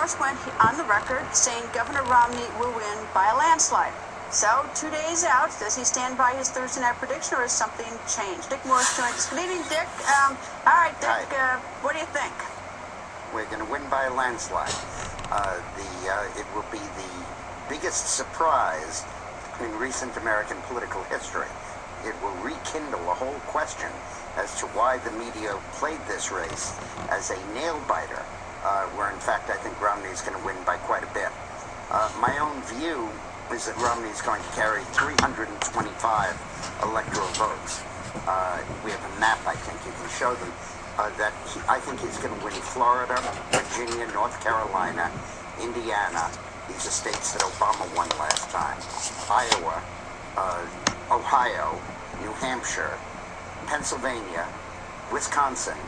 Morris went on the record saying Governor Romney will win by a landslide. So, 2 days out, does he stand by his Thursday night prediction, or has something changed? Dick Morris joins us. Good evening, Dick. All right, Dick, what do you think? We're going to win by a landslide. It will be the biggest surprise in recent American political history. It will rekindle a whole question as to why the media played this race as a nail-biter, where in fact I think Romney is going to win by quite a bit. My own view is that Romney is going to carry 325 electoral votes. We have a map, I think you can show them, I think he's going to win Florida, Virginia, North Carolina, Indiana. These are states that Obama won last time. Iowa, Ohio, New Hampshire, Pennsylvania, Wisconsin,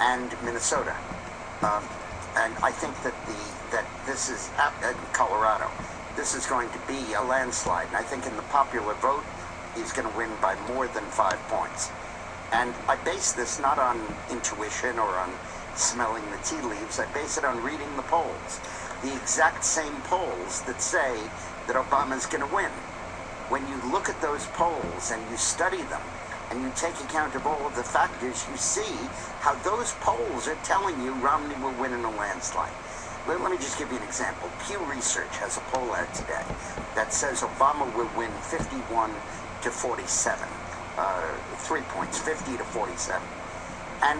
and Minnesota. And I think that this is Colorado. This is going to be a landslide, and I think in the popular vote, he's going to win by more than 5 points. And I base this not on intuition or on smelling the tea leaves. I base it on reading the polls. The exact same polls that say that Obama's going to win. When you look at those polls and you study them, and you take account of all of the factors, you see how those polls are telling you Romney will win in a landslide. Let me just give you an example. Pew Research has a poll out today that says Obama will win 51 to 47. 3 points, 50 to 47. And,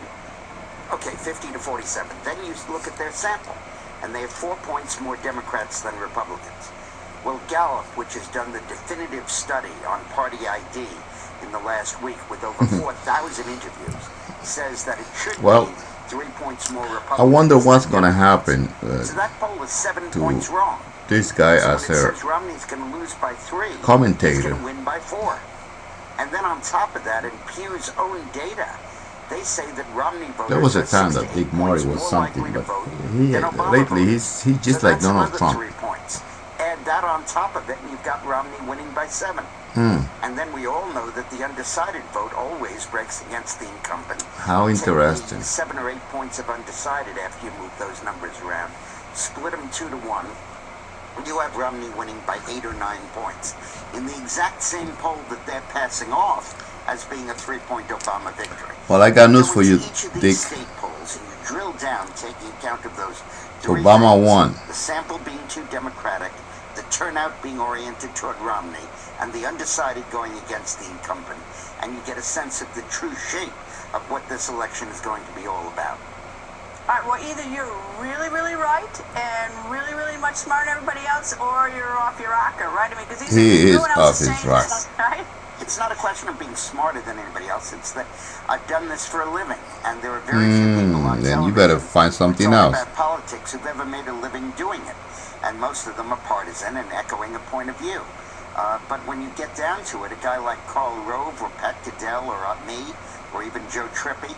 okay, 50 to 47. Then you look at their sample, and they have 4 points more Democrats than Republicans. Well, Gallup, which has done the definitive study on party ID in the last week with over 4,000 interviews, says that it should be 3 points more Republicans. I wonder what's going to happen so that poll is 7 points wrong. This guy so as a Romney's going to lose by 3. commentator. He's going to win by 4. And then on top of that, in Pew's own data, they say that Romney voters There was a time that Dick Morty was something, but lately he's just like Donald Trump. 3 points. Add that on top of it, and you've got Romney winning by 7. And then we all know that the undecided vote always breaks against the incumbent. How interesting. 7 or 8 points of undecided after you move those numbers around. Split them 2 to 1. You have Romney winning by 8 or 9 points. In the exact same poll that they're passing off as being a 3-point Obama victory. Well, I got news for you, each of Dick. these state polls, and you drill down, taking account of those Obama won. The sample being too Democratic, the turnout being oriented toward Romney, and the undecided going against the incumbent. And you get a sense of the true shape of what this election is going to be all about. All right, well, either you're really, really right and really, really much smarter than everybody else, or you're off your rocker, right? I mean, because he is off his rocker, right? It's not a question of being smarter than anybody else. It's that I've done this for a living, and there are very few people on then you better find something else. about politics who've ever made a living doing it, and most of them are partisan and echoing a point of view. But when you get down to it, a guy like Karl Rove or Pat Goodell or me or even Joe Trippi,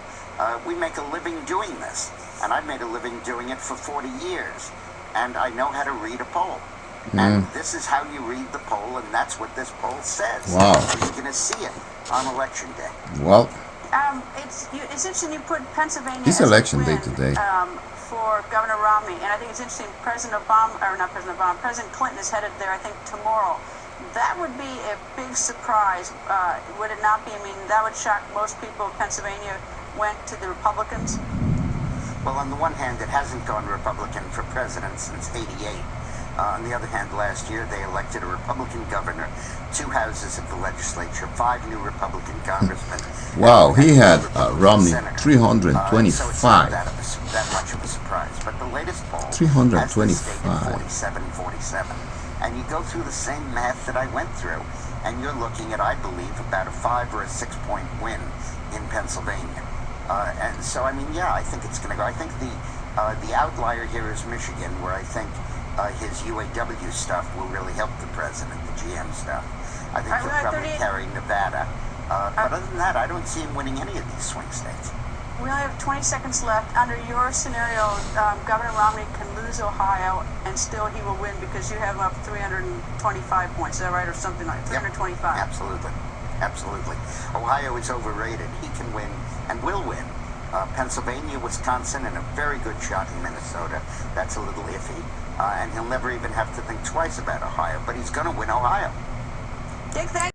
we make a living doing this. And I've made a living doing it for 40 years. And I know how to read a poll. And this is how you read the poll, and that's what this poll says. Wow. So you're going to see it on Election Day. Well, it's interesting you put Pennsylvania it's as election a day win, today. For Governor Romney, and I think it's interesting. President Clinton is headed there, I think, tomorrow. That would be a big surprise, would it not be? I mean, that would shock most people if Pennsylvania went to the Republicans. Well, on the one hand, it hasn't gone Republican for president since '88. On the other hand, last year they elected a Republican governor, 2 houses of the legislature, 5 new Republican congressmen. Wow, he had Romney 325. So it's not that much of a surprise. But the latest poll 325. 47. And you go through the same math that I went through, and you're looking at, I believe, about a 5 or a 6 point win in Pennsylvania. And so, I mean, yeah, I think it's going to go. I think the outlier here is Michigan, where I think his UAW stuff will really help the president, the GM stuff. I think he'll probably carry Nevada. But other than that, I don't see him winning any of these swing states. We only have 20 seconds left. Under your scenario, Governor Romney can lose Ohio, and still he will win because you have up 325 points. Is that right, or something like 325? Yep, absolutely. Ohio is overrated. He can win and will win Pennsylvania, Wisconsin, and a very good shot in Minnesota. That's a little iffy. And he'll never even have to think twice about Ohio, but he's going to win Ohio. Dick, thank